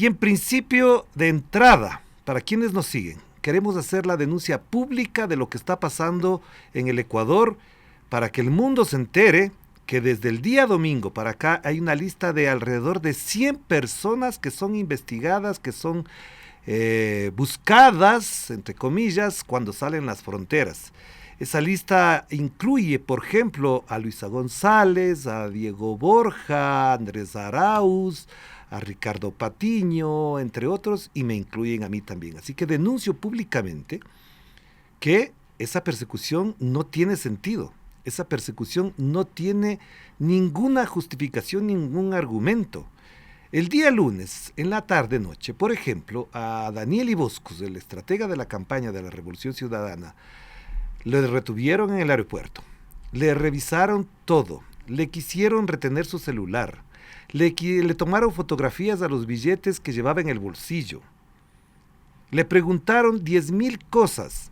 Y en principio, de entrada, para quienes nos siguen, queremos hacer la denuncia pública de lo que está pasando en el Ecuador para que el mundo se entere que desde el día domingo para acá hay una lista de alrededor de 100 personas que son investigadas, que son buscadas, entre comillas, cuando salen las fronteras. Esa lista incluye, por ejemplo, a Luisa González, a Diego Borja, a Andrés Arauz, a Ricardo Patiño, entre otros, y me incluyen a mí también. Así que denuncio públicamente que esa persecución no tiene sentido. Esa persecución no tiene ninguna justificación, ningún argumento. El día lunes, en la tarde-noche, por ejemplo, a Daniel Iboscus, el estratega de la campaña de la Revolución Ciudadana, le retuvieron en el aeropuerto, le revisaron todo, le quisieron retener su celular, le tomaron fotografías a los billetes que llevaba en el bolsillo, le preguntaron 10,000 cosas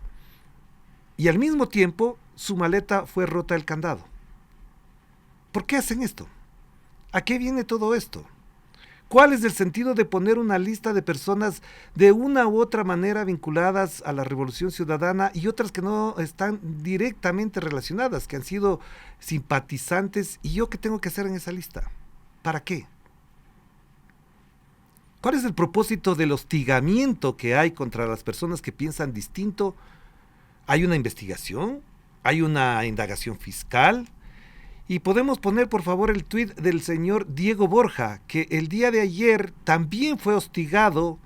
y al mismo tiempo su maleta fue rota el candado. ¿Por qué hacen esto? ¿A qué viene todo esto? ¿Cuál es el sentido de poner una lista de personas de una u otra manera vinculadas a la Revolución Ciudadana y otras que no están directamente relacionadas, que han sido simpatizantes? ¿Y yo qué tengo que hacer en esa lista? ¿Para qué? ¿Cuál es el propósito del hostigamiento que hay contra las personas que piensan distinto? ¿Hay una investigación? ¿Hay una indagación fiscal? Y podemos poner, por favor, el tuit del señor Diego Borja, que el día de ayer también fue hostigado,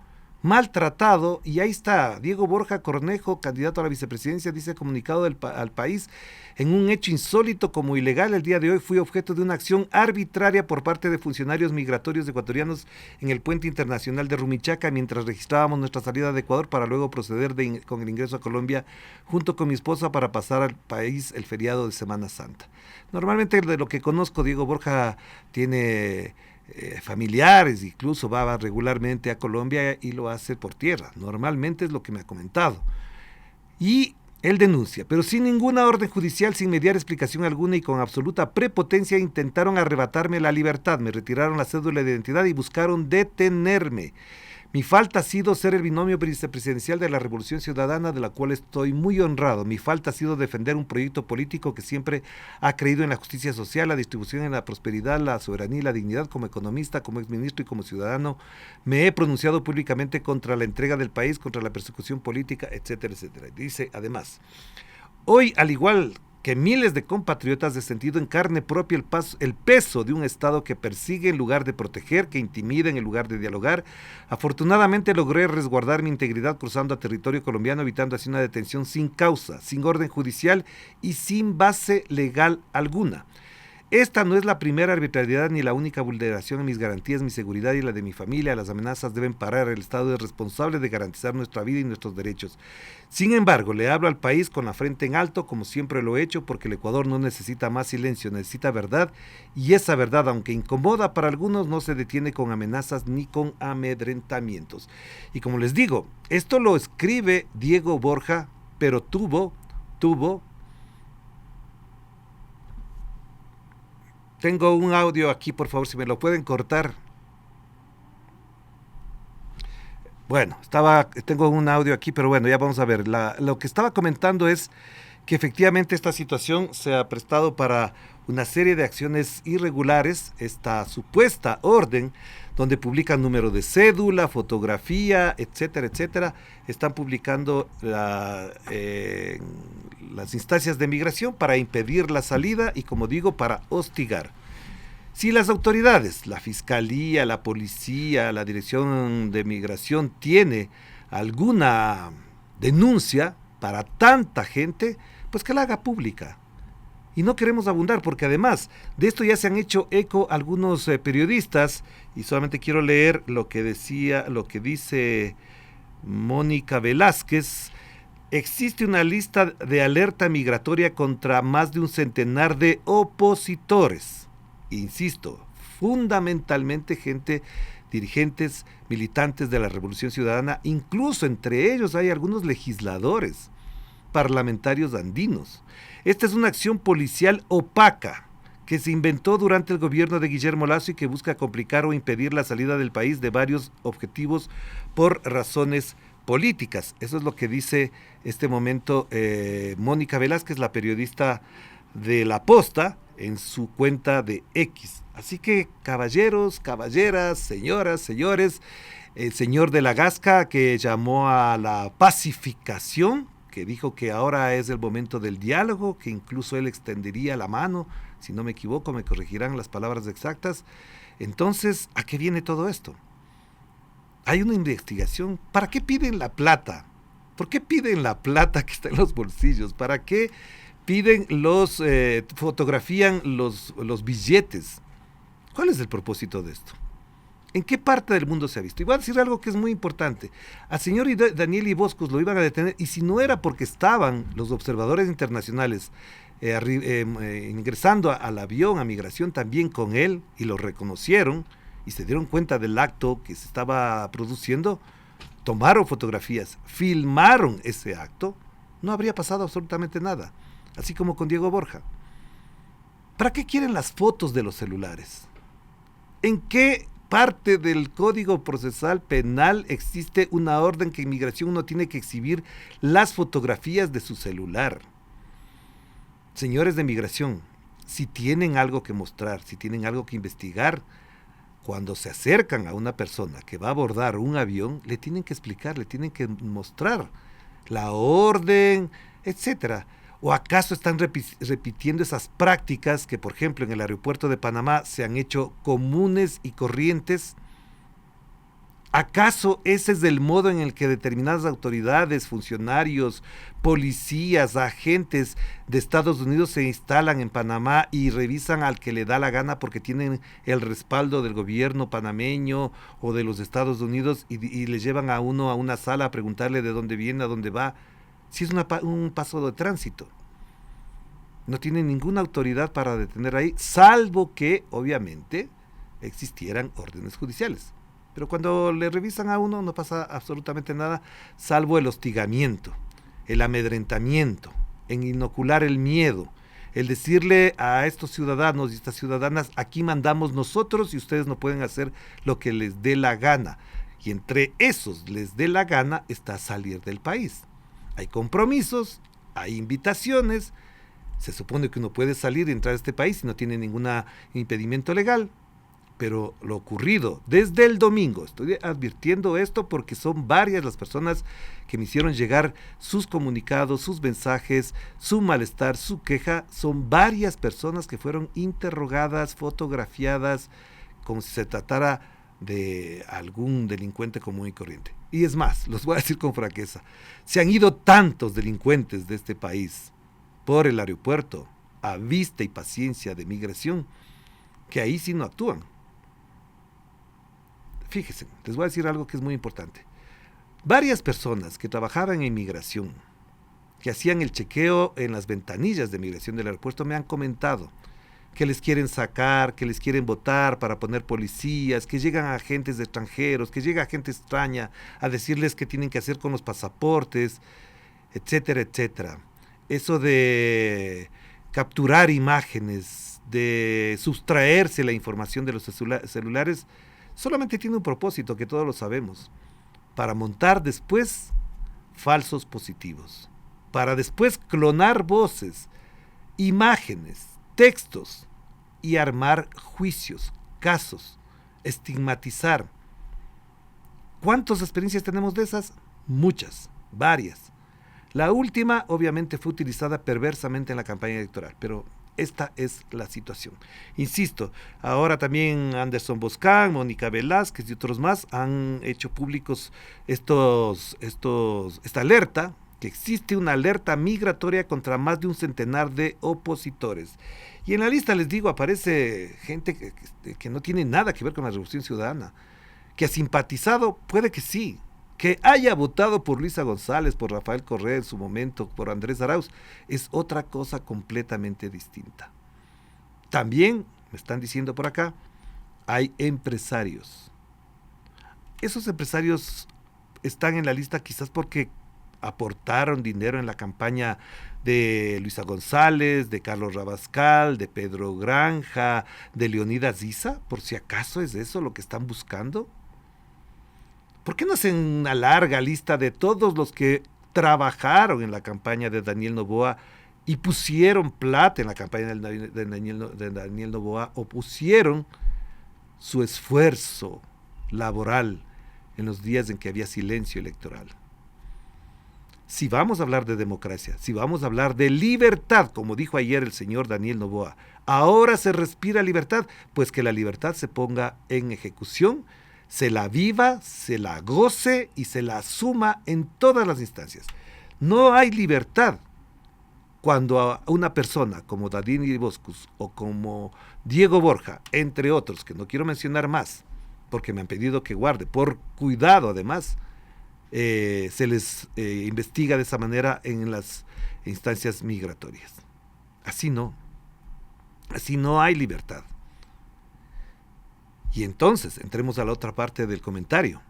maltratado, y ahí está, Diego Borja Cornejo, candidato a la vicepresidencia, dice comunicado al país: en un hecho insólito como ilegal, el día de hoy fui objeto de una acción arbitraria por parte de funcionarios migratorios ecuatorianos en el puente internacional de Rumichaca mientras registrábamos nuestra salida de Ecuador para luego proceder con el ingreso a Colombia junto con mi esposa para pasar al país el feriado de Semana Santa. Normalmente, de lo que conozco, Diego Borja tiene familiares, incluso va regularmente a Colombia y lo hace por tierra. Normalmente es lo que me ha comentado. Y él denuncia, pero sin ninguna orden judicial, sin mediar explicación alguna y con absoluta prepotencia intentaron arrebatarme la libertad, me retiraron la cédula de identidad y buscaron detenerme. Mi falta ha sido ser el binomio vicepresidencial de la Revolución Ciudadana, de la cual estoy muy honrado. Mi falta ha sido defender un proyecto político que siempre ha creído en la justicia social, la distribución, en la prosperidad, la soberanía y la dignidad. Como economista, como exministro y como ciudadano, me he pronunciado públicamente contra la entrega del país, contra la persecución política, etcétera, etcétera. Dice además: hoy, al igual que miles de compatriotas, he sentido en carne propia el peso de un Estado que persigue en lugar de proteger, que intimida en lugar de dialogar. Afortunadamente logré resguardar mi integridad cruzando a territorio colombiano, evitando así una detención sin causa, sin orden judicial y sin base legal alguna. Esta no es la primera arbitrariedad ni la única vulneración a mis garantías, mi seguridad y la de mi familia. Las amenazas deben parar. El Estado es responsable de garantizar nuestra vida y nuestros derechos. Sin embargo, le hablo al país con la frente en alto, como siempre lo he hecho, porque el Ecuador no necesita más silencio, necesita verdad, y esa verdad, aunque incomoda para algunos, no se detiene con amenazas ni con amedrentamientos. Y como les digo, esto lo escribe Diego Borja, pero tuvo Tengo un audio aquí, por favor, si me lo pueden cortar. Bueno, tengo un audio aquí, pero bueno, ya vamos a ver. Lo que estaba comentando es que efectivamente esta situación se ha prestado para una serie de acciones irregulares, esta supuesta orden, donde publican número de cédula, fotografía, etcétera, etcétera. Están publicando las instancias de migración para impedir la salida y, como digo, para hostigar. Si las autoridades, la Fiscalía, la Policía, la Dirección de Migración tiene alguna denuncia para tanta gente, pues que la haga pública. Y no queremos abundar, porque además de esto ya se han hecho eco algunos periodistas, y solamente quiero leer lo que dice Mónica Velázquez. Existe una lista de alerta migratoria contra más de un centenar de opositores. Insisto, fundamentalmente dirigentes, militantes de la Revolución Ciudadana, incluso entre ellos hay algunos legisladores, parlamentarios andinos. Esta es una acción policial opaca que se inventó durante el gobierno de Guillermo Lasso y que busca complicar o impedir la salida del país de varios objetivos por razones políticas. Eso es lo que dice este momento Mónica Velázquez, la periodista de La Posta, en su cuenta de X. Así que, caballeros, caballeras, señoras, señores, el señor de la Gasca, que llamó a la pacificación, que dijo que ahora es el momento del diálogo, que incluso él extendería la mano, si no me equivoco, me corregirán las palabras exactas. Entonces, ¿a qué viene todo esto? Hay una investigación. ¿Para qué piden la plata? ¿Por qué piden la plata que está en los bolsillos? ¿Para qué piden fotografían los billetes? ¿Cuál es el propósito de esto? ¿En qué parte del mundo se ha visto? Y voy a decir algo que es muy importante. Al señor Daniel Iboscus lo iban a detener, y si no era porque estaban los observadores internacionales ingresando al avión, a migración también con él, y lo reconocieron, y se dieron cuenta del acto que se estaba produciendo, tomaron fotografías, filmaron ese acto, no habría pasado absolutamente nada. Así como con Diego Borja. ¿Para qué quieren las fotos de los celulares? ¿En qué parte del Código Procesal Penal existe una orden que en migración uno tiene que exhibir las fotografías de su celular? Señores de migración, si tienen algo que mostrar, si tienen algo que investigar, cuando se acercan a una persona que va a abordar un avión, le tienen que explicar, le tienen que mostrar la orden, etcétera. ¿O acaso están repitiendo esas prácticas que, por ejemplo, en el aeropuerto de Panamá se han hecho comunes y corrientes? ¿Acaso ese es el modo en el que determinadas autoridades, funcionarios, policías, agentes de Estados Unidos se instalan en Panamá y revisan al que le da la gana porque tienen el respaldo del gobierno panameño o de los Estados Unidos y le llevan a uno a una sala a preguntarle de dónde viene, a dónde va? Si es un paso de tránsito. No tienen ninguna autoridad para detener ahí, salvo que, obviamente, existieran órdenes judiciales. Pero cuando le revisan a uno no pasa absolutamente nada, salvo el hostigamiento, el amedrentamiento, en inocular el miedo, el decirle a estos ciudadanos y estas ciudadanas, aquí mandamos nosotros y ustedes no pueden hacer lo que les dé la gana. Y entre esos les dé la gana está salir del país. Hay compromisos, hay invitaciones, se supone que uno puede salir y entrar a este país y no tiene ningún impedimento legal, pero lo ocurrido desde el domingo, estoy advirtiendo esto porque son varias las personas que me hicieron llegar sus comunicados, sus mensajes, su malestar, su queja, son varias personas que fueron interrogadas, fotografiadas, como si se tratara de algún delincuente común y corriente. Y es más, los voy a decir con franqueza, se han ido tantos delincuentes de este país por el aeropuerto a vista y paciencia de migración que ahí sí no actúan. Fíjense, les voy a decir algo que es muy importante. Varias personas que trabajaban en migración, que hacían el chequeo en las ventanillas de migración del aeropuerto, me han comentado que les quieren sacar, que les quieren votar para poner policías, que llegan agentes de extranjeros, que llega gente extraña a decirles qué tienen que hacer con los pasaportes, etcétera, etcétera. Eso de capturar imágenes, de sustraerse la información de los celulares, solamente tiene un propósito que todos lo sabemos, para montar después falsos positivos, para después clonar voces, imágenes, textos y armar juicios, casos, estigmatizar. ¿Cuántas experiencias tenemos de esas? Muchas, varias. La última obviamente fue utilizada perversamente en la campaña electoral, pero esta es la situación. Insisto, ahora también Anderson Boscan, Mónica Velázquez y otros más han hecho públicos esta alerta, que existe una alerta migratoria contra más de un centenar de opositores. Y en la lista, les digo, aparece gente que no tiene nada que ver con la Revolución Ciudadana, que ha simpatizado, puede que sí, que haya votado por Luisa González, por Rafael Correa en su momento, por Andrés Arauz, es otra cosa completamente distinta. También, me están diciendo por acá, hay empresarios. Esos empresarios están en la lista quizás porque aportaron dinero en la campaña de Luisa González, de Carlos Rabascal, de Pedro Granja, de Leonidas Issa, por si acaso es eso lo que están buscando. ¿Por qué no hacen una larga lista de todos los que trabajaron en la campaña de Daniel Noboa y pusieron plata en la campaña de Daniel Noboa, o pusieron su esfuerzo laboral en los días en que había silencio electoral? Si vamos a hablar de democracia, si vamos a hablar de libertad, como dijo ayer el señor Daniel Noboa, ahora se respira libertad, pues que la libertad se ponga en ejecución, se la viva, se la goce y se la asuma en todas las instancias. No hay libertad cuando a una persona como Daniel Boscus o como Diego Borja, entre otros, que no quiero mencionar más, porque me han pedido que guarde, por cuidado además, se les investiga de esa manera en las instancias migratorias. Así no hay libertad. Y entonces, entremos a la otra parte del comentario.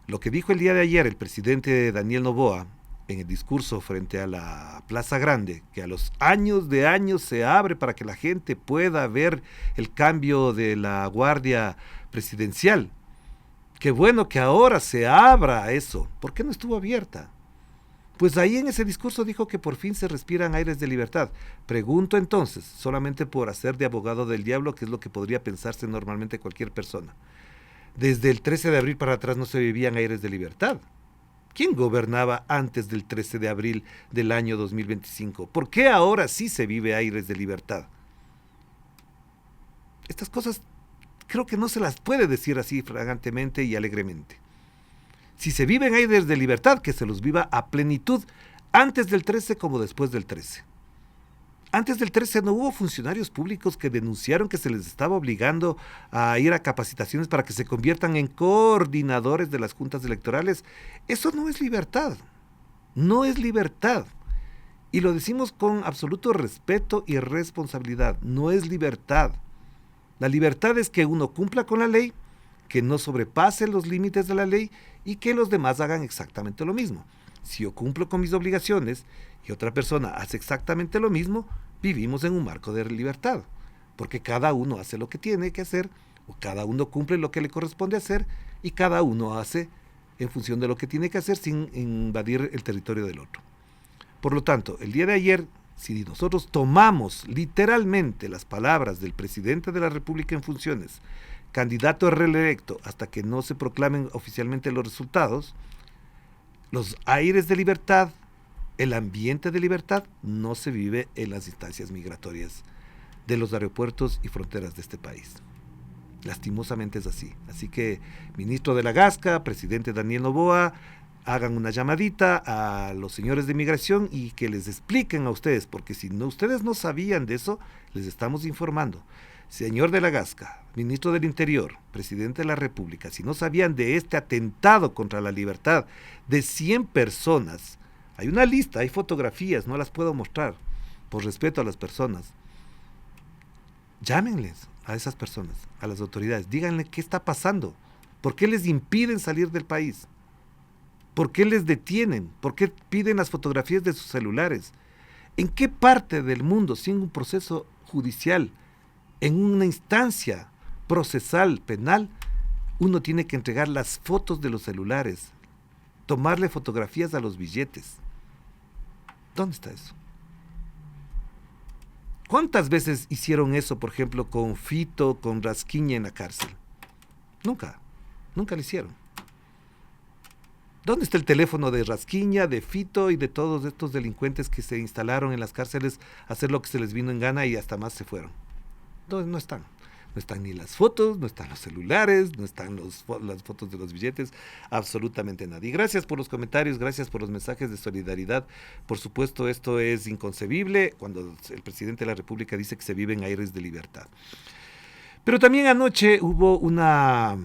Lo que dijo el día de ayer el presidente Daniel Noboa en el discurso frente a la Plaza Grande, que a los años de años se abre para que la gente pueda ver el cambio de la Guardia Presidencial. Qué bueno que ahora se abra eso. ¿Por qué no estuvo abierta? Pues ahí en ese discurso dijo que por fin se respiran aires de libertad. Pregunto entonces, solamente por hacer de abogado del diablo, que es lo que podría pensarse normalmente cualquier persona. Desde el 13 de abril para atrás no se vivían aires de libertad. ¿Quién gobernaba antes del 13 de abril del año 2025? ¿Por qué ahora sí se vive aires de libertad? Estas cosas creo que no se las puede decir así fragantemente y alegremente. Si se viven aires de libertad, que se los viva a plenitud, antes del 13 como después del 13. Antes del 13 no hubo funcionarios públicos que denunciaron que se les estaba obligando a ir a capacitaciones para que se conviertan en coordinadores de las juntas electorales. Eso no es libertad. No es libertad. Y lo decimos con absoluto respeto y responsabilidad. No es libertad. La libertad es que uno cumpla con la ley, que no sobrepase los límites de la ley y que los demás hagan exactamente lo mismo. Si yo cumplo con mis obligaciones y otra persona hace exactamente lo mismo, vivimos en un marco de libertad, porque cada uno hace lo que tiene que hacer, o cada uno cumple lo que le corresponde hacer, y cada uno hace en función de lo que tiene que hacer sin invadir el territorio del otro. Por lo tanto, el día de ayer, si nosotros tomamos literalmente las palabras del presidente de la República en funciones, candidato reelecto hasta que no se proclamen oficialmente los resultados, los aires de libertad, el ambiente de libertad no se vive en las instancias migratorias de los aeropuertos y fronteras de este país. Lastimosamente es así. Así que, ministro de la Gasca, presidente Daniel Noboa, hagan una llamadita a los señores de migración y que les expliquen a ustedes, porque si no, ustedes no sabían de eso, les estamos informando. Señor de la Gasca, ministro del Interior, presidente de la República, si no sabían de este atentado contra la libertad de 100 personas, hay una lista, hay fotografías, no las puedo mostrar, por respeto a las personas. Llámenles a esas personas, a las autoridades, díganle qué está pasando, por qué les impiden salir del país, por qué les detienen, por qué piden las fotografías de sus celulares, en qué parte del mundo, sin un proceso judicial, en una instancia procesal penal, uno tiene que entregar las fotos de los celulares, tomarle fotografías a los billetes. ¿Dónde está eso? ¿Cuántas veces hicieron eso, por ejemplo, con Fito, con Rasquiña en la cárcel? Nunca lo hicieron. ¿Dónde está el teléfono de Rasquiña, de Fito y de todos estos delincuentes que se instalaron en las cárceles a hacer lo que se les vino en gana y hasta más se fueron? No están. No están ni las fotos, no están los celulares, no están las fotos de los billetes, absolutamente nada. Y gracias por los comentarios, gracias por los mensajes de solidaridad. Por supuesto, esto es inconcebible cuando el presidente de la República dice que se viven aires de libertad. Pero también anoche hubo una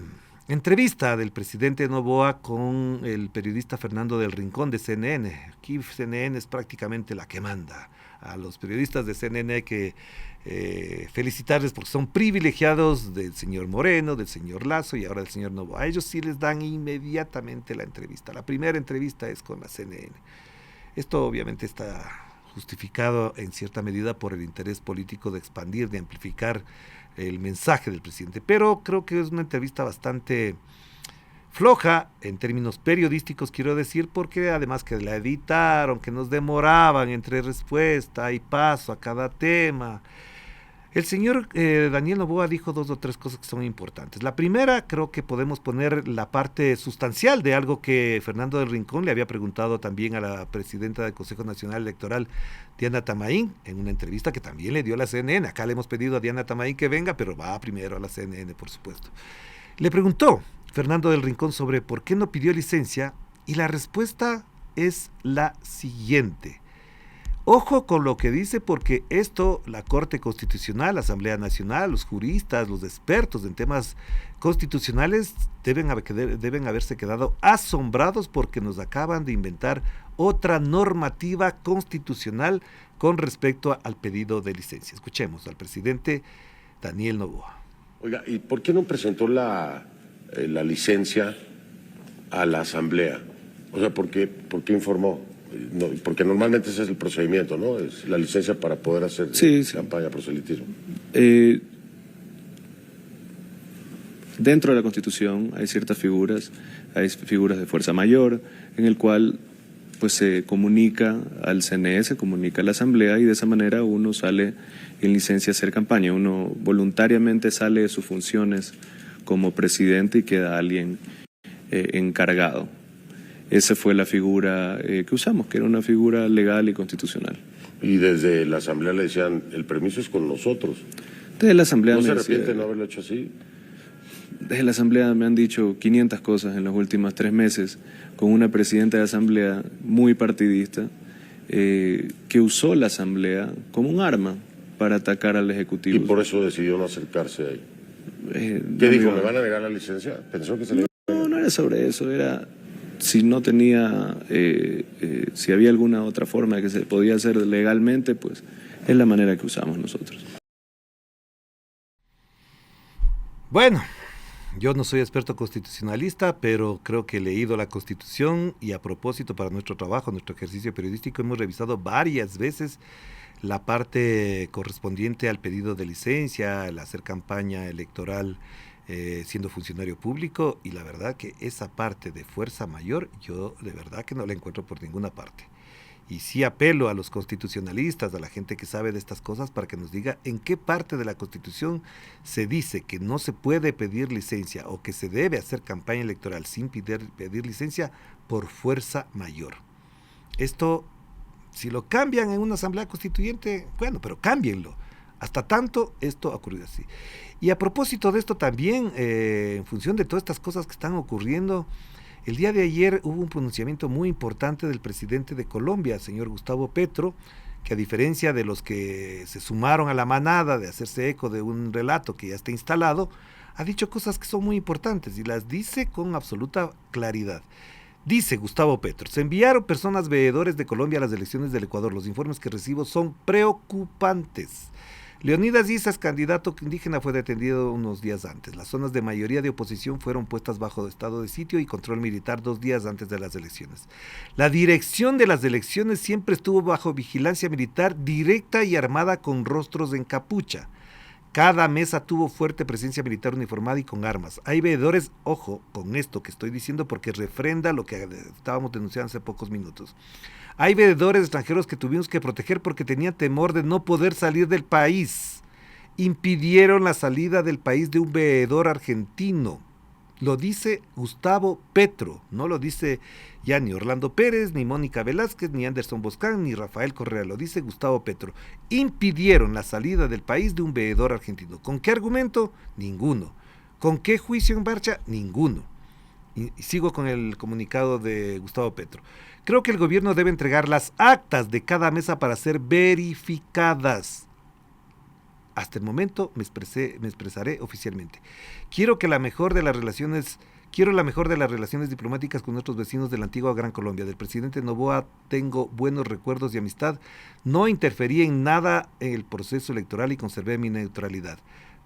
Entrevista del presidente Noboa con el periodista Fernando del Rincón de CNN. Aquí CNN es prácticamente la que manda. A los periodistas de CNN hay que felicitarles porque son privilegiados del señor Moreno, del señor Lazo y ahora del señor Noboa. A ellos sí les dan inmediatamente la entrevista. La primera entrevista es con la CNN. Esto obviamente está justificado en cierta medida por el interés político de expandir, de amplificar el mensaje del presidente, pero creo que es una entrevista bastante floja en términos periodísticos, quiero decir, porque además que la editaron, que nos demoraban entre respuesta y paso a cada tema. El señor Daniel Noboa dijo 2 o 3 cosas que son importantes. La primera, creo que podemos poner la parte sustancial de algo que Fernando del Rincón le había preguntado también a la presidenta del Consejo Nacional Electoral, Diana Tamaín, en una entrevista que también le dio a la CNN. Acá le hemos pedido a Diana Tamaín que venga, pero va primero a la CNN, por supuesto. Le preguntó Fernando del Rincón sobre por qué no pidió licencia y la respuesta es la siguiente. Ojo con lo que dice, porque esto la Corte Constitucional, la Asamblea Nacional, los juristas, los expertos en temas constitucionales deben haberse quedado asombrados porque nos acaban de inventar otra normativa constitucional con respecto al pedido de licencia. Escuchemos al presidente Daniel Noboa. Oiga, ¿y por qué no presentó la licencia a la Asamblea? O sea, ¿por qué informó? No, porque normalmente ese es el procedimiento, ¿no? Es la licencia para poder hacer campaña proselitismo. Dentro de la Constitución hay ciertas figuras, hay figuras de fuerza mayor, en el cual pues se comunica al CNE, se comunica a la Asamblea y de esa manera uno sale en licencia a hacer campaña. Uno voluntariamente sale de sus funciones como presidente y queda alguien encargado. Esa fue la figura que usamos, que era una figura legal y constitucional. Y desde la Asamblea le decían, el permiso es con nosotros. Desde la Asamblea ¿No se arrepiente de no haberlo hecho así? Desde la Asamblea me han dicho 500 cosas en los últimos 3 meses, con una presidenta de Asamblea muy partidista, que usó la Asamblea como un arma para atacar al Ejecutivo. Y por eso decidió no acercarse ahí. ¿Qué dijo? ¿Me van a negar la licencia? ¿Pensó que se le... No era sobre eso, era... Si no tenía, si había alguna otra forma de que se podía hacer legalmente, pues es la manera que usamos nosotros. Bueno, yo no soy experto constitucionalista, pero creo que he leído la Constitución y a propósito para nuestro trabajo, nuestro ejercicio periodístico, hemos revisado varias veces la parte correspondiente al pedido de licencia, al hacer campaña electoral siendo funcionario público, y la verdad que esa parte de fuerza mayor yo de verdad que no la encuentro por ninguna parte. Y sí apelo a los constitucionalistas, a la gente que sabe de estas cosas, para que nos diga en qué parte de la Constitución se dice que no se puede pedir licencia o que se debe hacer campaña electoral sin pedir licencia por fuerza mayor. Esto, si lo cambian en una asamblea constituyente, bueno, pero cámbienlo. Hasta tanto esto ha ocurrido así. Y a propósito de esto también, en función de todas estas cosas que están ocurriendo, el día de ayer hubo un pronunciamiento muy importante del presidente de Colombia, señor Gustavo Petro, que a diferencia de los que se sumaron a la manada de hacerse eco de un relato que ya está instalado, ha dicho cosas que son muy importantes y las dice con absoluta claridad. Dice Gustavo Petro, se enviaron personas veedores de Colombia a las elecciones del Ecuador. Los informes que recibo son preocupantes. Leonidas Issas, candidato indígena, fue detenido unos días antes. Las zonas de mayoría de oposición fueron puestas bajo estado de sitio y control militar 2 días antes de las elecciones. La dirección de las elecciones siempre estuvo bajo vigilancia militar directa y armada con rostros en capucha. Cada mesa tuvo fuerte presencia militar uniformada y con armas. Hay veedores, ojo con esto que estoy diciendo porque refrenda lo que estábamos denunciando hace pocos minutos. Hay veedores extranjeros que tuvimos que proteger porque tenían temor de no poder salir del país. Impidieron la salida del país de un veedor argentino. Lo dice Gustavo Petro, no lo dice ya ni Orlando Pérez, ni Mónica Velázquez, ni Anderson Boscán, ni Rafael Correa, lo dice Gustavo Petro. Impidieron la salida del país de un veedor argentino. ¿Con qué argumento? Ninguno. ¿Con qué juicio en marcha? Ninguno. Y sigo con el comunicado de Gustavo Petro. Creo que el gobierno debe entregar las actas de cada mesa para ser verificadas. Hasta el momento me expresaré oficialmente. Quiero la mejor de las relaciones diplomáticas con nuestros vecinos de la antigua Gran Colombia. Del presidente Noboa tengo buenos recuerdos de amistad. No interferí en nada en el proceso electoral y conservé mi neutralidad.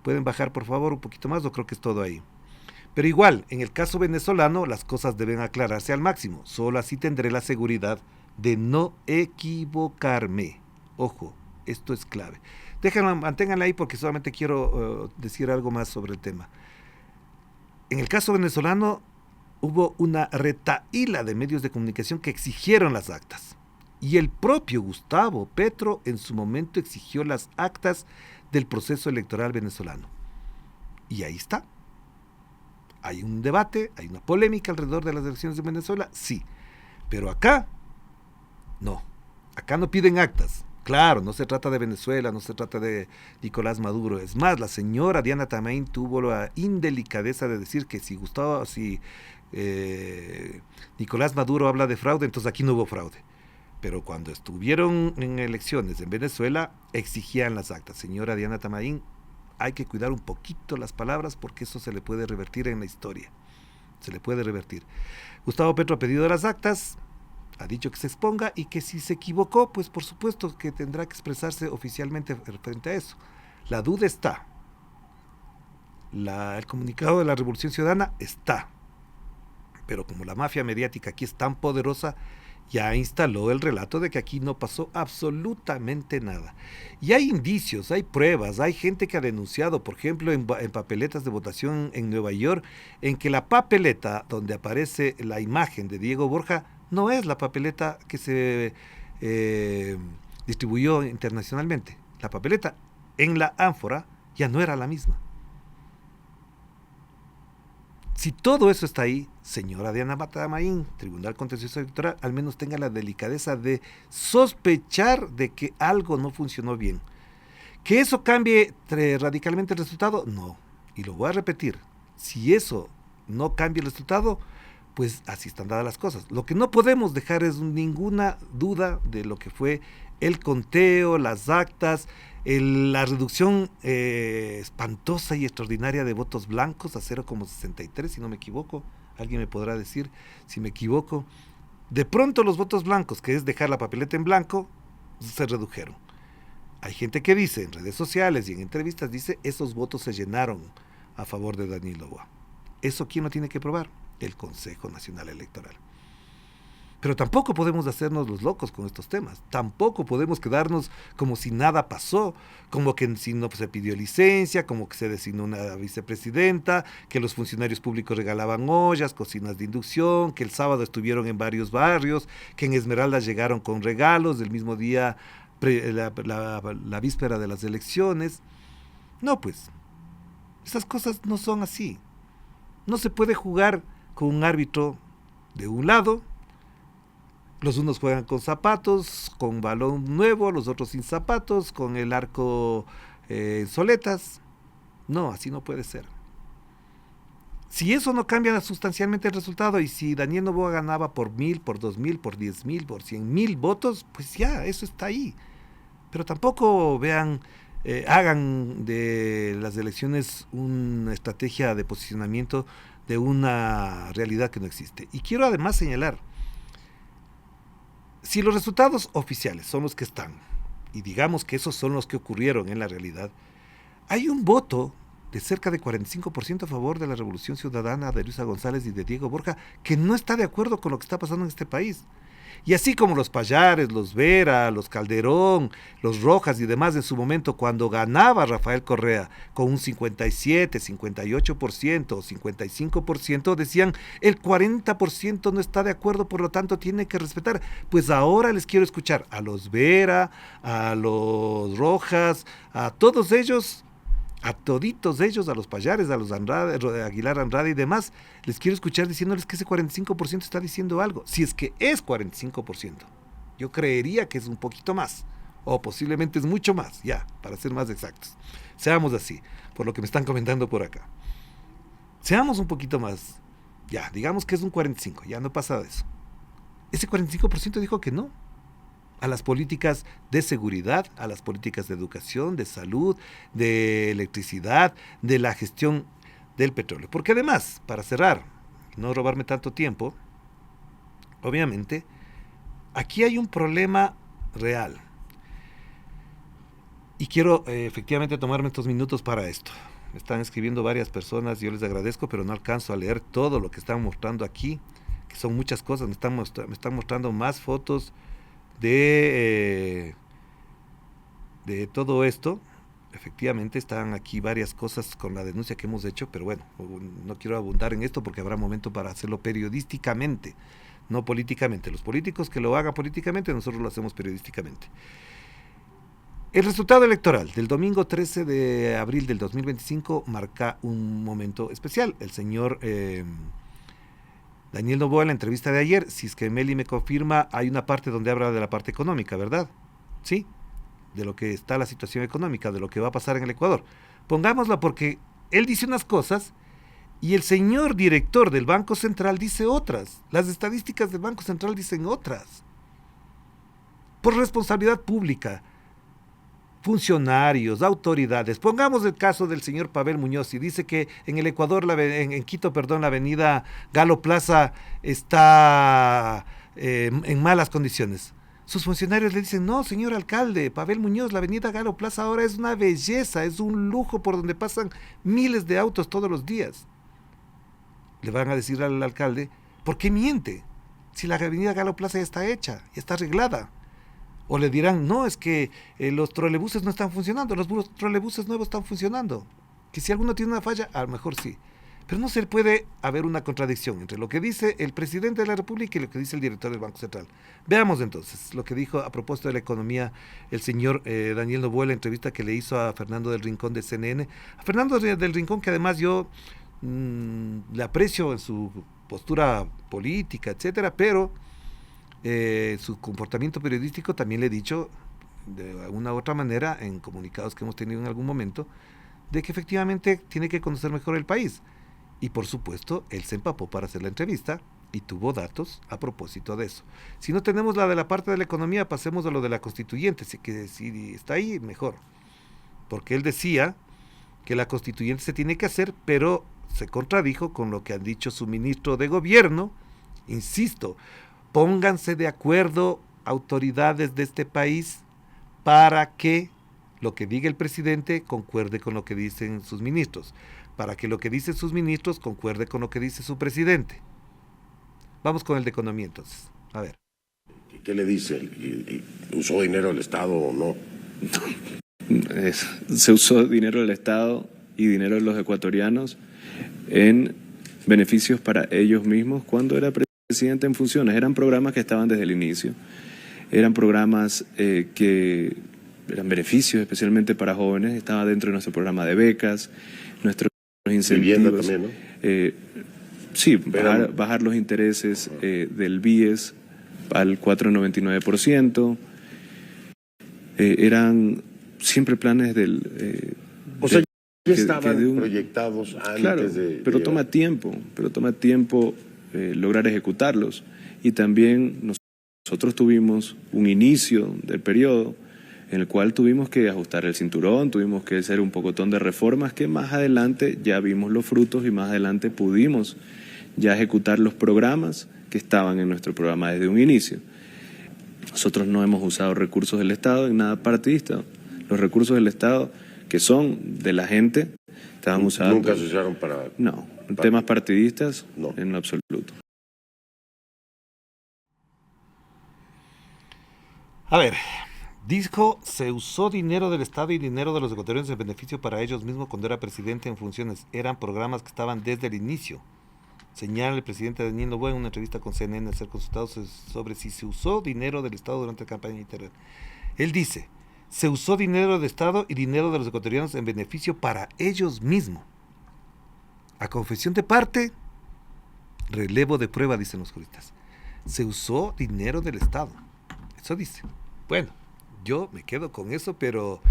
¿Pueden bajar, por favor, un poquito más? O creo que es todo ahí. Pero igual, en el caso venezolano, las cosas deben aclararse al máximo. Solo así tendré la seguridad de no equivocarme. Ojo, esto es clave. Manténganla ahí porque solamente quiero decir algo más sobre el tema. En el caso venezolano hubo una retahíla de medios de comunicación que exigieron las actas. Y el propio Gustavo Petro en su momento exigió las actas del proceso electoral venezolano. Y ahí está. Hay un debate, hay una polémica alrededor de las elecciones de Venezuela, sí. Pero acá, no. Acá no piden actas. Claro, no se trata de Venezuela, no se trata de Nicolás Maduro. Es más, la señora Diana Tamain tuvo la indelicadeza de decir que si Nicolás Maduro habla de fraude, entonces aquí no hubo fraude. Pero cuando estuvieron en elecciones en Venezuela, exigían las actas. Señora Diana Tamain, hay que cuidar un poquito las palabras porque eso se le puede revertir en la historia. Se le puede revertir. Gustavo Petro ha pedido las actas, ha dicho que se exponga y que si se equivocó, pues por supuesto que tendrá que expresarse oficialmente frente a eso. La duda está. El comunicado de la Revolución Ciudadana está. Pero como la mafia mediática aquí es tan poderosa, ya instaló el relato de que aquí no pasó absolutamente nada. Y hay indicios, hay pruebas, hay gente que ha denunciado, por ejemplo, en papeletas de votación en Nueva York, en que la papeleta donde aparece la imagen de Diego Borja no es la papeleta que se distribuyó internacionalmente. La papeleta en la ánfora ya no era la misma. Si todo eso está ahí, señora Diana Tamain, Tribunal Contencioso Electoral, al menos tenga la delicadeza de sospechar de que algo no funcionó bien. ¿Que eso cambie radicalmente el resultado? No. Y lo voy a repetir. Si eso no cambia el resultado, pues así están dadas las cosas. Lo que no podemos dejar es ninguna duda de lo que fue el conteo, las actas, la reducción espantosa y extraordinaria de votos blancos a 0,63, si no me equivoco. Alguien me podrá decir si me equivoco. De pronto los votos blancos, que es dejar la papeleta en blanco, se redujeron. Hay gente que dice en redes sociales y en entrevistas, dice, esos votos se llenaron a favor de Daniel Noboa. ¿Eso quién lo tiene que probar? El Consejo Nacional Electoral. Pero tampoco podemos hacernos los locos con estos temas. Tampoco podemos quedarnos como si nada pasó, como que si no se pidió licencia, como que se designó una vicepresidenta, que los funcionarios públicos regalaban ollas, cocinas de inducción, que el sábado estuvieron en varios barrios, que en Esmeraldas llegaron con regalos del mismo día, la víspera de las elecciones. No, pues, esas cosas no son así. No se puede jugar con un árbitro de un lado. Los unos juegan con zapatos, con balón nuevo, los otros sin zapatos, con el arco soletas. No, así no puede ser. Si eso no cambia sustancialmente el resultado y si Daniel Noboa ganaba por 1,000, por 2,000, por 10,000, por 100,000 votos, pues ya, eso está ahí. Pero tampoco hagan de las elecciones una estrategia de posicionamiento de una realidad que no existe. Y quiero además señalar, si los resultados oficiales son los que están, y digamos que esos son los que ocurrieron en la realidad, hay un voto de cerca de 45% a favor de la Revolución Ciudadana de Luisa González y de Diego Borja, que no está de acuerdo con lo que está pasando en este país. Y así como los Pallares, los Vera, los Calderón, los Rojas y demás en su momento, cuando ganaba Rafael Correa con un 57, 58% o 55%, decían el 40% no está de acuerdo, por lo tanto tiene que respetar. Pues ahora les quiero escuchar a los Vera, a los Rojas, a todos ellos, a toditos ellos, a los Pallares, a los Aguilar Andrade y demás, les quiero escuchar diciéndoles que ese 45% está diciendo algo, si es que es 45%. Yo creería que es un poquito más, o posiblemente es mucho más, ya, para ser más exactos. Seamos así, por lo que me están comentando por acá. Seamos un poquito más, ya, digamos que es un 45%, ya no pasa de eso. Ese 45% dijo que no. a las políticas de seguridad, a las políticas de educación, de salud, de electricidad, de la gestión del petróleo. Porque además, para cerrar, no robarme tanto tiempo, obviamente, aquí hay un problema real. Y quiero efectivamente tomarme estos minutos para esto. Me están escribiendo varias personas, yo les agradezco, pero no alcanzo a leer todo lo que están mostrando aquí, que son muchas cosas. Me están mostrando más fotos de todo esto. Efectivamente están aquí varias cosas con la denuncia que hemos hecho, pero bueno, no quiero abundar en esto porque habrá momento para hacerlo periodísticamente, no políticamente. Los políticos que lo hagan políticamente, nosotros lo hacemos periodísticamente. El resultado electoral del domingo 13 de abril del 2025 marca un momento especial. El señor Daniel Noboa, en la entrevista de ayer, si es que Meli me confirma, hay una parte donde habla de la parte económica, ¿verdad? Sí, de lo que está la situación económica, de lo que va a pasar en el Ecuador. Pongámosla porque él dice unas cosas y el señor director del Banco Central dice otras. Las estadísticas del Banco Central dicen otras. Por responsabilidad pública, funcionarios, autoridades. Pongamos el caso del señor Pavel Muñoz y dice que en el Ecuador, en Quito, la avenida Galo Plaza está en malas condiciones. Sus funcionarios le dicen, no, señor alcalde, Pavel Muñoz, la avenida Galo Plaza ahora es una belleza, es un lujo por donde pasan miles de autos todos los días. Le van a decir al alcalde, ¿por qué miente? Si la avenida Galo Plaza ya está hecha, ya está arreglada. O le dirán, no, es que los trolebuses no están funcionando, los trolebuses nuevos están funcionando. Que si alguno tiene una falla, a lo mejor sí. Pero no se puede haber una contradicción entre lo que dice el presidente de la República y lo que dice el director del Banco Central. Veamos entonces lo que dijo a propósito de la economía el señor Daniel Noboa en la entrevista que le hizo a Fernando del Rincón de CNN. A Fernando del Rincón, que además yo le aprecio en su postura política, etcétera, pero su comportamiento periodístico también le he dicho de alguna u otra manera en comunicados que hemos tenido en algún momento de que efectivamente tiene que conocer mejor el país. Y por supuesto, él se empapó para hacer la entrevista y tuvo datos a propósito de eso. Si no tenemos la de la parte de la economía, pasemos a lo de la constituyente, que si está ahí, mejor. Porque él decía que la constituyente se tiene que hacer, pero se contradijo con lo que ha dicho su ministro de gobierno. Insisto, pónganse de acuerdo autoridades de este país para que lo que diga el presidente concuerde con lo que dicen sus ministros, para que lo que dicen sus ministros concuerde con lo que dice su presidente. Vamos con el de economía entonces. A ver. ¿Qué le dice? ¿Usó dinero del Estado o no? Se usó dinero del Estado y dinero de los ecuatorianos en beneficios para ellos mismos cuando era presidente en funciones. Eran programas que estaban desde el inicio. Eran programas que eran beneficios especialmente para jóvenes. Estaba dentro de nuestro programa de becas, nuestros incentivos. Vivienda también, ¿no? Sí, bajar los intereses del BIES al 4,99%. Eran siempre planes del... o sea, ya estaban proyectados antes claro, pero toma tiempo lograr ejecutarlos. Y también nosotros tuvimos un inicio del periodo en el cual tuvimos que ajustar el cinturón, tuvimos que hacer un pocotón de reformas que más adelante ya vimos los frutos y más adelante pudimos ya ejecutar los programas que estaban en nuestro programa desde un inicio. Nosotros no hemos usado recursos del Estado en nada partidista. Los recursos del Estado que son de la gente estaban usados... ¿Nunca se usaron para...? No, temas partidistas no. En lo absoluto. A ver, dijo, se usó dinero del Estado y dinero de los ecuatorianos en beneficio para ellos mismos cuando era presidente en funciones. Eran programas que estaban desde el inicio. Señala el presidente Daniel Noboa en una entrevista con CNN al ser consultado sobre si se usó dinero del Estado durante la campaña interna. Él dice, se usó dinero del Estado y dinero de los ecuatorianos en beneficio para ellos mismos. A confesión de parte, relevo de prueba, dicen los juristas. Se usó dinero del Estado. Eso dice. Bueno, yo me quedo con eso, pero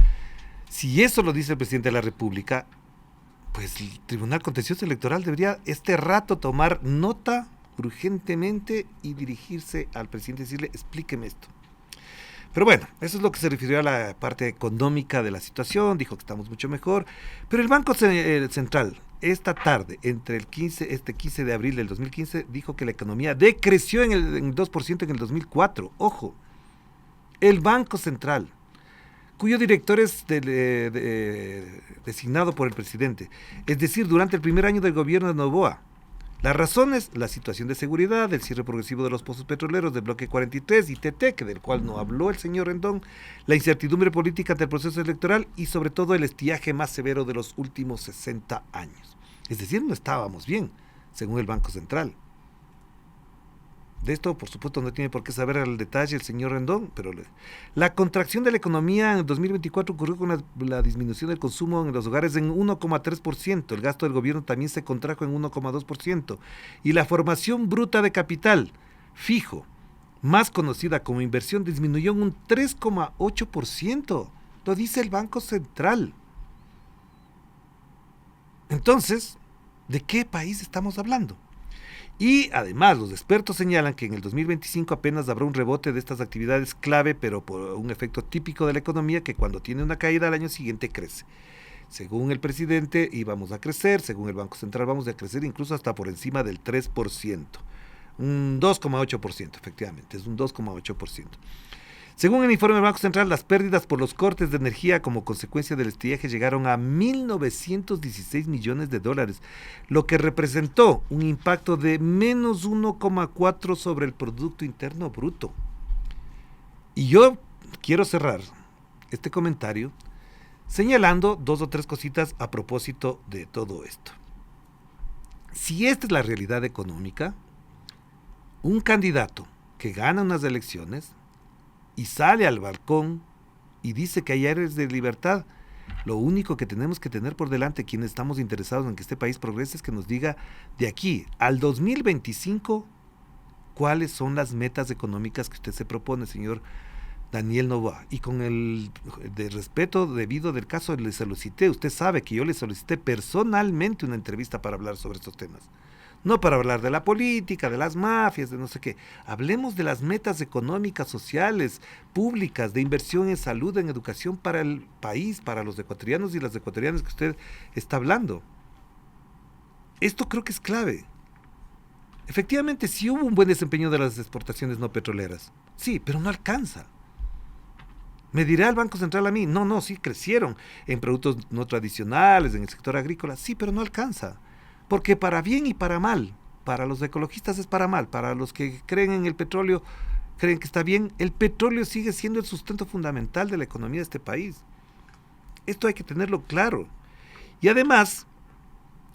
si eso lo dice el presidente de la República, pues el Tribunal Contencioso Electoral debería este rato tomar nota urgentemente y dirigirse al presidente y decirle, explíqueme esto. Pero bueno, eso es lo que se refirió a la parte económica de la situación, dijo que estamos mucho mejor. Pero el Banco Central, esta tarde, entre el 15 de abril del 2015, dijo que la economía decreció en el 2% en el 2004. Ojo, el Banco Central, cuyo director es designado por el presidente, es decir, durante el primer año del gobierno de Noboa. Las razones, la situación de seguridad, el cierre progresivo de los pozos petroleros del bloque 43 y TT, que del cual no habló el señor Rendón, la incertidumbre política ante el proceso electoral y sobre todo el estiaje más severo de los últimos 60 años. Es decir, no estábamos bien, según el Banco Central. De esto, por supuesto, no tiene por qué saber al detalle el señor Rendón, pero la contracción de la economía en el 2024 ocurrió con la disminución del consumo en los hogares en 1,3%, el gasto del gobierno también se contrajo en 1,2%, y la formación bruta de capital fijo, más conocida como inversión, disminuyó en un 3,8%, lo dice el Banco Central. Entonces, ¿de qué país estamos hablando? Y además los expertos señalan que en el 2025 apenas habrá un rebote de estas actividades clave, pero por un efecto típico de la economía que cuando tiene una caída al año siguiente crece. Según el presidente íbamos a crecer, según el Banco Central vamos a crecer incluso hasta por encima del 3%, un 2,8% efectivamente, es un 2,8%. Según el informe del Banco Central, las pérdidas por los cortes de energía como consecuencia del estiaje llegaron a 1.916 millones de dólares, lo que representó un impacto de menos 1,4 sobre el Producto Interno Bruto. Y yo quiero cerrar este comentario señalando 2 o 3 cositas a propósito de todo esto. Si esta es la realidad económica, un candidato que gana unas elecciones y sale al balcón y dice que hay áreas de libertad, lo único que tenemos que tener por delante quienes estamos interesados en que este país progrese es que nos diga de aquí al 2025 cuáles son las metas económicas que usted se propone, señor Daniel Noboa. Y con el de respeto debido del caso le solicité, usted sabe que yo le solicité personalmente una entrevista para hablar sobre estos temas. No para hablar de la política, de las mafias, de no sé qué. Hablemos de las metas económicas, sociales, públicas, de inversión en salud, en educación para el país, para los ecuatorianos y las ecuatorianas que usted está hablando. Esto creo que es clave. Efectivamente, sí hubo un buen desempeño de las exportaciones no petroleras. Sí, pero no alcanza. ¿Me dirá el Banco Central a mí? No, sí crecieron en productos no tradicionales, en el sector agrícola. Sí, pero no alcanza. Porque para bien y para mal, para los ecologistas es para mal, para los que creen en el petróleo, creen que está bien, el petróleo sigue siendo el sustento fundamental de la economía de este país. Esto hay que tenerlo claro. Y además,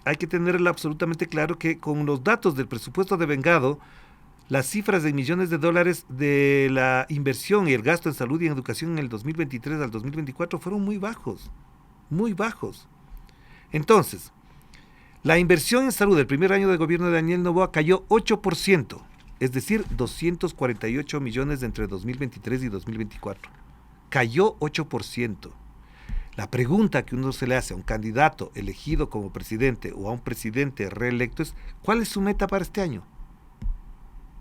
hay que tenerlo absolutamente claro que con los datos del presupuesto devengado, las cifras de millones de dólares de la inversión y el gasto en salud y en educación en el 2023 al 2024 fueron muy bajos, muy bajos. Entonces, la inversión en salud del primer año del gobierno de Daniel Noboa cayó 8%, es decir, 248 millones entre 2023 y 2024. Cayó 8%. La pregunta que uno se le hace a un candidato elegido como presidente o a un presidente reelecto es, ¿cuál es su meta para este año?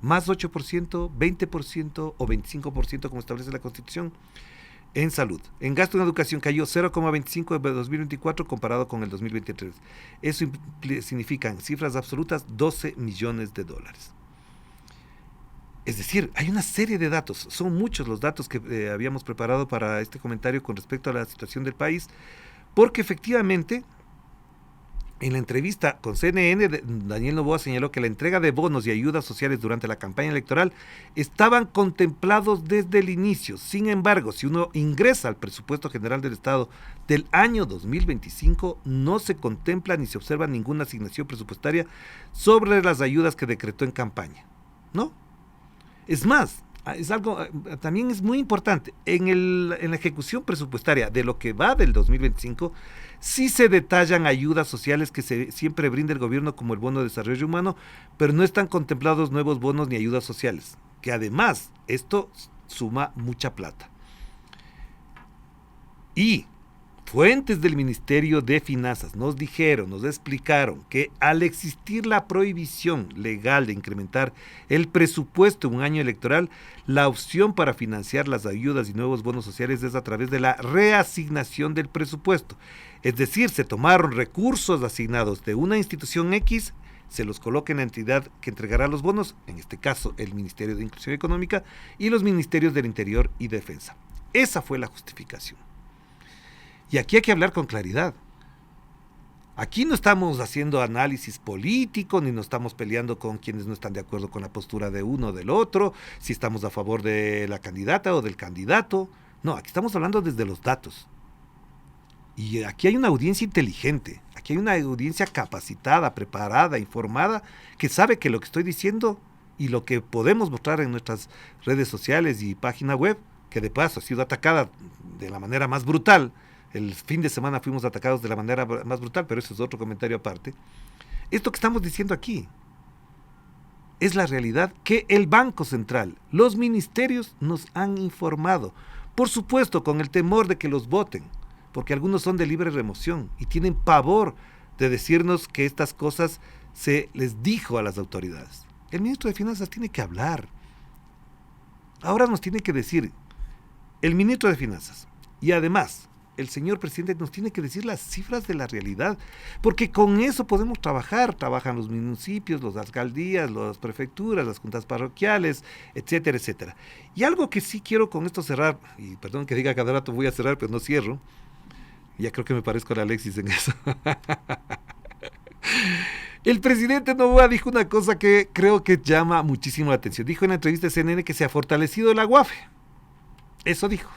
¿Más 8%, 20% o 25% como establece la Constitución? En salud. En gasto en educación cayó 0,25 en 2024 comparado con el 2023. Eso significa en cifras absolutas 12 millones de dólares. Es decir, hay una serie de datos. Son muchos los datos que habíamos preparado para este comentario con respecto a la situación del país, porque efectivamente en la entrevista con CNN, Daniel Noboa señaló que la entrega de bonos y ayudas sociales durante la campaña electoral estaban contemplados desde el inicio. Sin embargo, si uno ingresa al presupuesto general del Estado del año 2025, no se contempla ni se observa ninguna asignación presupuestaria sobre las ayudas que decretó en campaña, ¿no? Es más, es algo también es muy importante. En la ejecución presupuestaria de lo que va del 2025, sí se detallan ayudas sociales que siempre brinda el gobierno como el bono de desarrollo humano, pero no están contemplados nuevos bonos ni ayudas sociales, que además esto suma mucha plata. Y Fuentes del Ministerio de Finanzas nos dijeron, nos explicaron que al existir la prohibición legal de incrementar el presupuesto en un año electoral, la opción para financiar las ayudas y nuevos bonos sociales es a través de la reasignación del presupuesto. Es decir, se tomaron recursos asignados de una institución X, se los coloca en la entidad que entregará los bonos, en este caso el Ministerio de Inclusión Económica y los Ministerios del Interior y Defensa. Esa fue la justificación. Y aquí hay que hablar con claridad. Aquí no estamos haciendo análisis político, ni nos estamos peleando con quienes no están de acuerdo con la postura de uno o del otro, si estamos a favor de la candidata o del candidato. No, aquí estamos hablando desde los datos. Y aquí hay una audiencia inteligente, aquí hay una audiencia capacitada, preparada, informada, que sabe que lo que estoy diciendo y lo que podemos mostrar en nuestras redes sociales y página web, que de paso ha sido atacada de la manera más brutal. El fin de semana fuimos atacados de la manera más brutal, pero eso es otro comentario aparte. Esto que estamos diciendo aquí es la realidad que el Banco Central, los ministerios nos han informado. Por supuesto, con el temor de que los voten, porque algunos son de libre remoción y tienen pavor de decirnos que estas cosas se les dijo a las autoridades. El ministro de Finanzas tiene que hablar. Ahora nos tiene que decir, el ministro de Finanzas, y además el señor presidente nos tiene que decir las cifras de la realidad, porque con eso podemos trabajar. Trabajan los municipios, las alcaldías, las prefecturas, las juntas parroquiales, etcétera, etcétera. Y algo que sí quiero con esto cerrar, y perdón que diga cada rato voy a cerrar, pero no cierro, ya creo que me parezco a Alexis en eso. El presidente Noboa dijo una cosa que creo que llama muchísimo la atención. Dijo en la entrevista de CNN que se ha fortalecido la UAFE. Eso dijo.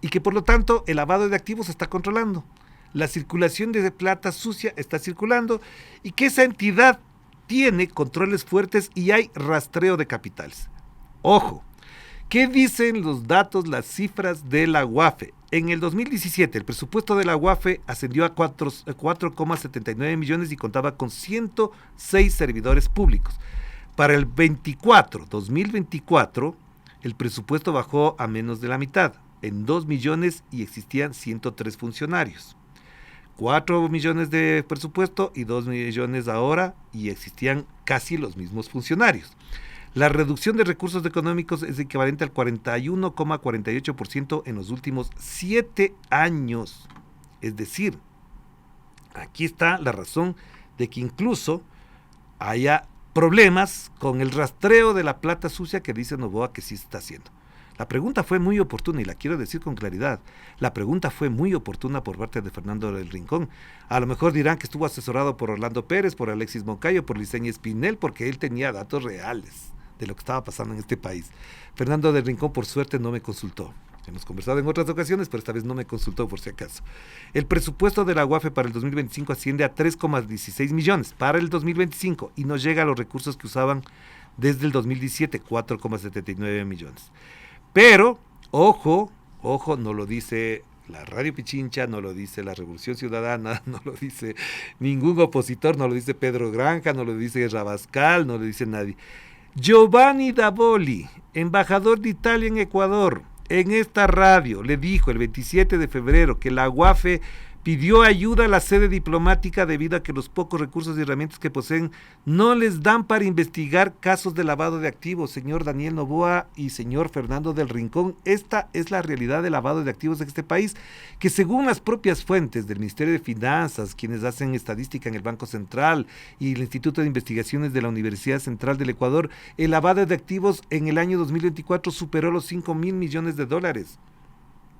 Y que por lo tanto el lavado de activos se está controlando, la circulación de plata sucia está circulando y que esa entidad tiene controles fuertes y hay rastreo de capitales. Ojo, ¿qué dicen los datos, las cifras de la UAFE? En el 2017 el presupuesto de la UAFE ascendió a 4,79 millones y contaba con 106 servidores públicos. Para el 2024, el presupuesto bajó a menos de la mitad, en 2 millones y existían 103 funcionarios. 4 millones de presupuesto y 2 millones ahora y existían casi los mismos funcionarios. La reducción de recursos económicos es equivalente al 41,48% en los últimos 7 años. Es decir, aquí está la razón de que incluso haya problemas con el rastreo de la plata sucia que dice Noboa que sí se está haciendo. La pregunta fue muy oportuna y la quiero decir con claridad. La pregunta fue muy oportuna por parte de Fernando del Rincón. A lo mejor dirán que estuvo asesorado por Orlando Pérez, por Alexis Moncayo, por Liceña Espinel, porque él tenía datos reales de lo que estaba pasando en este país. Fernando del Rincón, por suerte, no me consultó. Hemos conversado en otras ocasiones, pero esta vez no me consultó por si acaso. El presupuesto de la UAFE para el 2025 asciende a 3,16 millones para el 2025 y no llega a los recursos que usaban desde el 2017, 4,79 millones. Pero, ojo, no lo dice la Radio Pichincha, no lo dice la Revolución Ciudadana, no lo dice ningún opositor, no lo dice Pedro Granja, no lo dice Rabascal, no lo dice nadie. Giovanni Davoli, embajador de Italia en Ecuador, en esta radio le dijo el 27 de febrero que la UAFE pidió ayuda a la sede diplomática debido a que los pocos recursos y herramientas que poseen no les dan para investigar casos de lavado de activos. Señor Daniel Noboa y señor Fernando del Rincón, esta es la realidad del lavado de activos en este país, que según las propias fuentes del Ministerio de Finanzas, quienes hacen estadística en el Banco Central y el Instituto de Investigaciones de la Universidad Central del Ecuador, el lavado de activos en el año 2024 superó los 5,000 millones de dólares,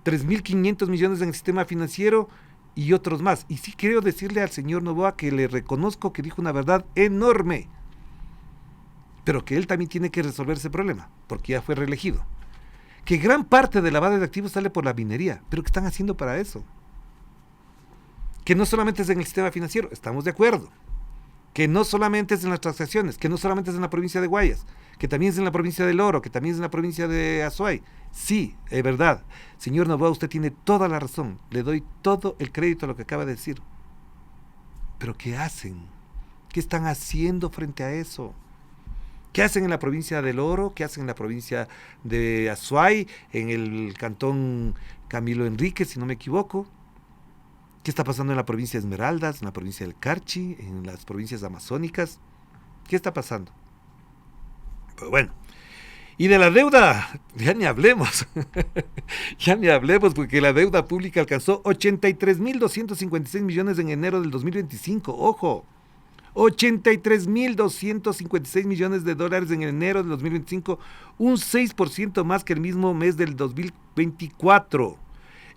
3,500 millones en el sistema financiero y otros más. Y sí quiero decirle al señor Noboa que le reconozco que dijo una verdad enorme, pero que él también tiene que resolver ese problema, porque ya fue reelegido. Que gran parte del lavado de activos sale por la minería, pero ¿qué están haciendo para eso? Que no solamente es en el sistema financiero, estamos de acuerdo. Que no solamente es en las transacciones, que no solamente es en la provincia de Guayas, que también es en la provincia del Oro, que también es en la provincia de Azuay. Sí, es verdad. Señor Noboa, usted tiene toda la razón. Le doy todo el crédito a lo que acaba de decir. Pero ¿qué hacen? ¿Qué están haciendo frente a eso? ¿Qué hacen en la provincia del Oro? ¿Qué hacen en la provincia de Azuay? En el cantón Camilo Enríquez, si no me equivoco. ¿Qué está pasando en la provincia de Esmeraldas, en la provincia del Carchi, en las provincias amazónicas? ¿Qué está pasando? Pues bueno. Y de la deuda, ya ni hablemos. Ya ni hablemos, porque la deuda pública alcanzó 83.256 millones en enero del 2025. ¡Ojo! 83.256 millones de dólares en enero del 2025, un 6% más que el mismo mes del 2024.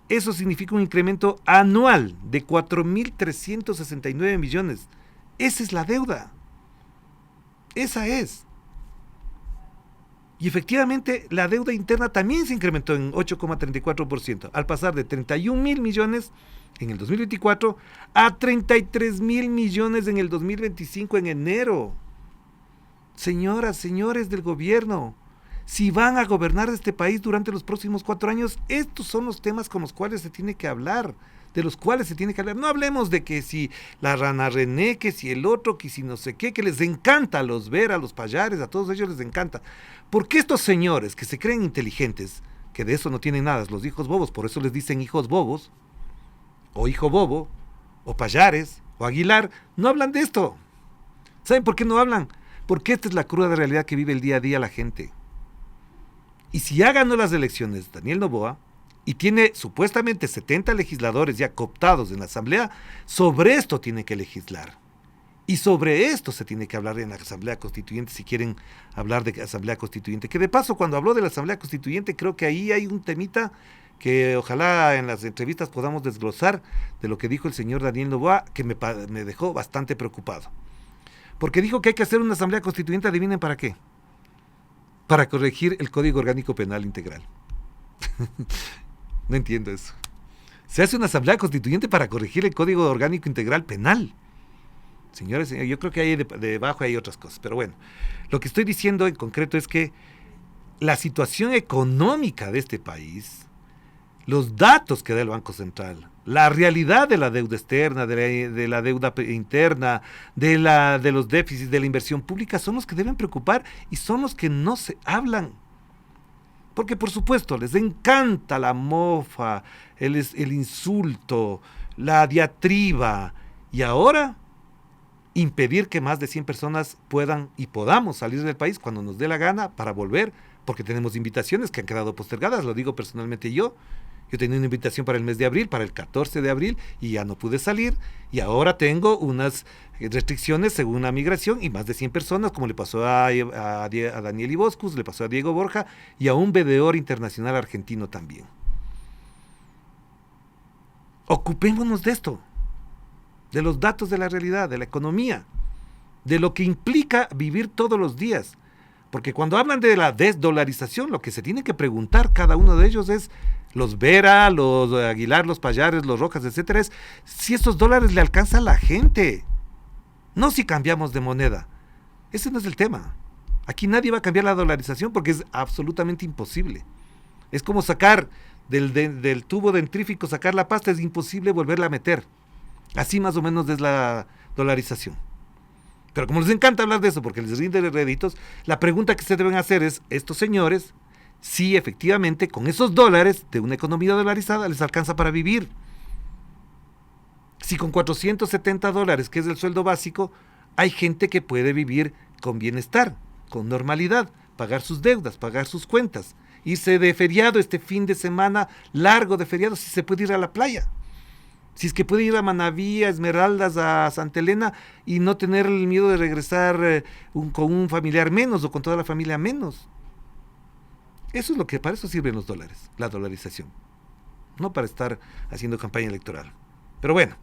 Eso significa un incremento anual de 4.369 millones. Esa es la deuda. Esa es. Y efectivamente la deuda interna también se incrementó en 8,34%, al pasar de 31.000 millones en el 2024 a 33.000 millones en el 2025 en enero. Señoras, señores del gobierno, si van a gobernar este país durante los próximos 4 años, estos son los temas con los cuales se tiene que hablar, de los cuales se tiene que hablar. No hablemos de que si la rana René, que si el otro, que si no sé qué, que les encanta a los Vera, a los Payares, a todos ellos les encanta. Porque estos señores que se creen inteligentes, que de eso no tienen nada, los hijos bobos, por eso les dicen hijos bobos, o hijo bobo, o Payares, o Aguilar, no hablan de esto. ¿Saben por qué no hablan? Porque esta es la cruda realidad que vive el día a día la gente. Y si ya ganó las elecciones Daniel Noboa, y tiene supuestamente 70 legisladores ya cooptados en la Asamblea, sobre esto tiene que legislar. Y sobre esto se tiene que hablar en la Asamblea Constituyente, si quieren hablar de Asamblea Constituyente. Que de paso, cuando habló de la Asamblea Constituyente, creo que ahí hay un temita que ojalá en las entrevistas podamos desglosar de lo que dijo el señor Daniel Noboa, que me dejó bastante preocupado. Porque dijo que hay que hacer una Asamblea Constituyente, adivinen para qué. Para corregir el Código Orgánico Penal Integral. No entiendo eso. Se hace una Asamblea Constituyente para corregir el Código Orgánico Integral Penal. Señores, yo creo que ahí debajo hay otras cosas, pero bueno, lo que estoy diciendo en concreto es que la situación económica de este país, los datos que da el Banco Central, la realidad de la deuda externa, de la deuda interna, de los déficits, de la inversión pública, son los que deben preocupar y son los que no se hablan. Porque por supuesto les encanta la mofa, el insulto, la diatriba, y ahora impedir que más de 100 personas puedan y podamos salir del país cuando nos dé la gana para volver, porque tenemos invitaciones que han quedado postergadas, lo digo personalmente yo tenía una invitación para el mes de abril, para el 14 de abril, y ya no pude salir, y ahora tengo unas restricciones según la migración, y más de 100 personas, como le pasó a Daniel Iboscus, le pasó a Diego Borja, y a un veedor internacional argentino también. Ocupémonos de esto, de los datos de la realidad, de la economía, de lo que implica vivir todos los días. Porque cuando hablan de la desdolarización, lo que se tiene que preguntar cada uno de ellos es, los Vera, los Aguilar, los Payares, los Rojas, etcétera, es si esos dólares le alcanzan a la gente, no si cambiamos de moneda. Ese no es el tema. Aquí nadie va a cambiar la dolarización porque es absolutamente imposible. Es como sacar del tubo dentrífico, sacar la pasta, es imposible volverla a meter. Así más o menos es la dolarización. Pero como les encanta hablar de eso porque les rinde réditos, la pregunta que se deben hacer es, estos señores, si efectivamente con esos dólares de una economía dolarizada les alcanza para vivir. Si con $470, que es el sueldo básico, hay gente que puede vivir con bienestar, con normalidad, pagar sus deudas, pagar sus cuentas, irse de feriado este fin de semana largo de feriado, si se puede ir a la playa. Si es que puede ir a Manabí, a Esmeraldas, a Santa Elena y no tener el miedo de regresar con un familiar menos o con toda la familia menos. Eso es lo que, para eso sirven los dólares, la dolarización. No para estar haciendo campaña electoral. Pero bueno,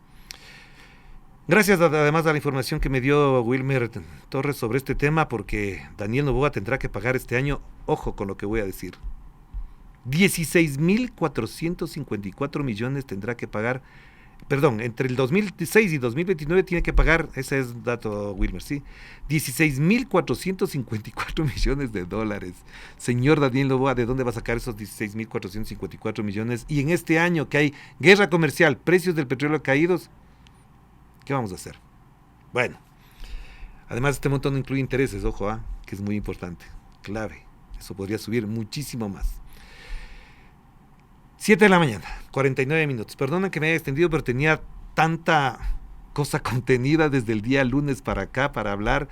gracias además a la información que me dio Wilmer Torres sobre este tema, porque Daniel Noboa tendrá que pagar este año, ojo con lo que voy a decir, 16.454 millones tendrá que pagar. Perdón, entre el 2006 y 2029 tiene que pagar, ese es dato Wilmer, ¿sí? 16.454 millones de dólares. Señor Daniel Noboa, ¿de dónde va a sacar esos 16.454 millones? Y en este año que hay guerra comercial, precios del petróleo caídos, ¿qué vamos a hacer? Bueno, además este montón no incluye intereses, ojo, que es muy importante, clave. Eso podría subir muchísimo más. 7 de la mañana, 49 minutos. Perdonen que me haya extendido, pero tenía tanta cosa contenida desde el día lunes para acá para hablar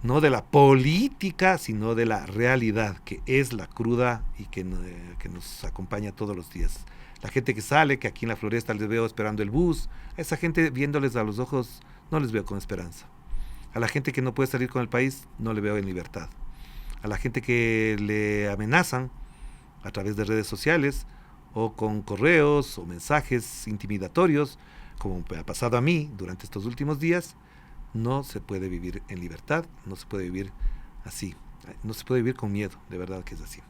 no de la política, sino de la realidad, que es la cruda y que nos acompaña todos los días. La gente que sale, que aquí en la Floresta les veo esperando el bus, a esa gente viéndoles a los ojos no les veo con esperanza. A la gente que no puede salir con el país no le veo en libertad. A la gente que le amenazan a través de redes sociales o con correos o mensajes intimidatorios, como me ha pasado a mí durante estos últimos días, no se puede vivir en libertad, no se puede vivir así, no se puede vivir con miedo, de verdad que es así.